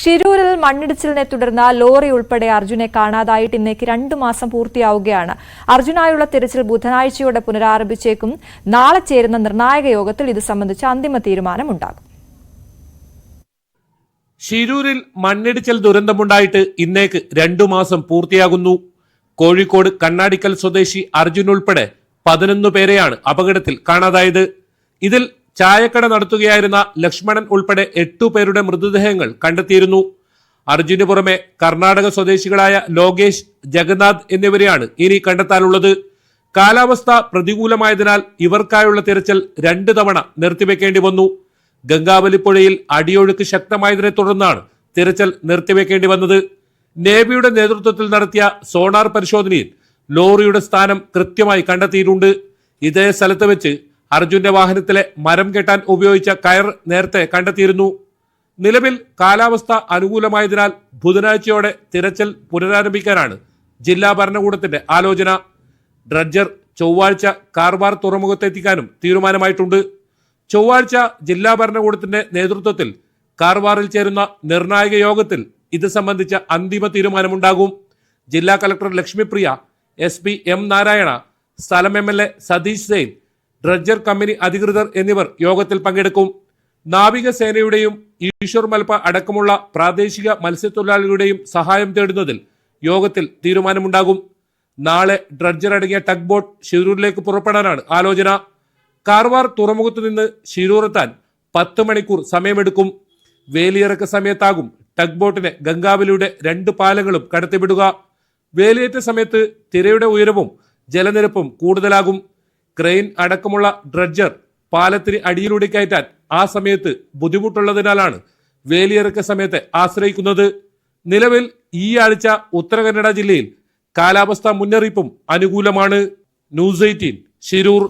ഷിരൂരിൽ മണ്ണിടിച്ചിലിനെ തുടർന്ന് ലോറി ഉൾപ്പെടെ അർജുനെ കാണാതായിട്ട് ഇന്നേക്ക് 2 മാസം പൂർത്തിയാവുകയാണ്. അർജുനായുള്ള തിരച്ചിൽ ബുധനാഴ്ചയോടെ പുനരാരംഭിച്ചേക്കും. നാളെ ചേരുന്ന നിർണായക യോഗത്തിൽ ഇത് സംബന്ധിച്ച് അന്തിമ തീരുമാനമുണ്ടാകും. ഷിരൂരിൽ മണ്ണിടിച്ചിൽ ദുരന്തമുണ്ടായിട്ട് ഇന്നേക്ക് 2 മാസം പൂർത്തിയാകുന്നു. കോഴിക്കോട് കണ്ണാടിക്കൽ സ്വദേശി അർജുൻ ഉൾപ്പെടെ 11 പേരെയാണ് അപകടത്തിൽ കാണാതായത്. ഇതിൽ ചായക്കട നടത്തുകയായിരുന്ന ലക്ഷ്മണൻ ഉൾപ്പെടെ 8 പേരുടെ മൃതദേഹങ്ങൾ കണ്ടെത്തിയിരുന്നു. അർജുന് പുറമെ കർണാടക സ്വദേശികളായ ലോകേഷ്, ജഗന്നാഥ് എന്നിവരെയാണ് ഇനി കണ്ടെത്താനുള്ളത്. കാലാവസ്ഥ പ്രതികൂലമായതിനാൽ ഇവർക്കായുള്ള തിരച്ചിൽ 2 തവണ നിർത്തിവെക്കേണ്ടി വന്നു. ഗംഗാവലിപ്പുഴയിൽ അടിയൊഴുക്ക് ശക്തമായതിനെ തുടർന്നാണ് തിരച്ചിൽ നിർത്തിവെക്കേണ്ടി വന്നത്. നേവിയുടെ നേതൃത്വത്തിൽ നടത്തിയ സോണാർ പരിശോധനയിൽ ലോറിയുടെ സ്ഥാനം കൃത്യമായി കണ്ടെത്തിയിട്ടുണ്ട്. ഇതേ സ്ഥലത്ത് വെച്ച് അർജുന്റെ വാഹനത്തിലെ മരം കെട്ടാൻ ഉപയോഗിച്ച കയർ നേരത്തെ കണ്ടെത്തിയിരുന്നു. നിലവിൽ കാലാവസ്ഥ അനുകൂലമായതിനാൽ ബുധനാഴ്ചയോടെ തിരച്ചിൽ പുനരാരംഭിക്കാനാണ് ജില്ലാ ഭരണകൂടത്തിന്റെ ആലോചന. ഡ്രഡ്ജർ ചൊവ്വാഴ്ച കാർവാർ തുറമുഖത്തെത്തിക്കാനും തീരുമാനമായിട്ടുണ്ട്. ചൊവ്വാഴ്ച ജില്ലാ ഭരണകൂടത്തിന്റെ നേതൃത്വത്തിൽ കാർവാറിൽ ചേരുന്ന നിർണായക യോഗത്തിൽ ഇത് സംബന്ധിച്ച അന്തിമ തീരുമാനമുണ്ടാകും. ജില്ലാ collector Lakshmipriya, SP M Narayana, സ്ഥലം MLA സതീഷ് സെയിൻ, ഡ്രഡ്ജർ കമ്പനി അധികൃതർ എന്നിവർ യോഗത്തിൽ പങ്കെടുക്കും. നാവികസേനയുടെയും ഈശ്വർ മൽപ്പ അടക്കമുള്ള പ്രാദേശിക മത്സ്യത്തൊഴിലാളികളുടെയും സഹായം തേടുന്നതിൽ യോഗത്തിൽ തീരുമാനമുണ്ടാകും. നാളെ ഡ്രഡ്ജർ അടങ്ങിയ ടഗ് ബോട്ട് ഷിരൂരിലേക്ക് പുറപ്പെടാനാണ് ആലോചന. കാർവാർ തുറമുഖത്തു നിന്ന് ഷിരൂറെത്താൻ 10 മണിക്കൂർ സമയമെടുക്കും. വേലിയിറക്ക സമയത്താകും ടഗ് ബോട്ടിനെ ഗംഗാവലിയുടെ 2 പാലങ്ങളും കടത്തിവിടുക. വേലിയേറ്റ സമയത്ത് തിരയുടെ ഉയരവും ജലനിരപ്പും കൂടുതലാകും. ക്രെയിൻ അടക്കമുള്ള ഡ്രഡ്ജർ പാലത്തിന് അടിയിലൂടെ കയറ്റാൻ ആ സമയത്ത് ബുദ്ധിമുട്ടുള്ളതിനാലാണ് വേലിയിറക്ക സമയത്തെ ആശ്രയിക്കുന്നത്. നിലവിൽ ഈ ആഴ്ച ഉത്തര കന്നഡ ജില്ലയിൽ കാലാവസ്ഥാ മുന്നറിയിപ്പും അനുകൂലമാണ്. ന്യൂസ് 18 ഷിരൂർ.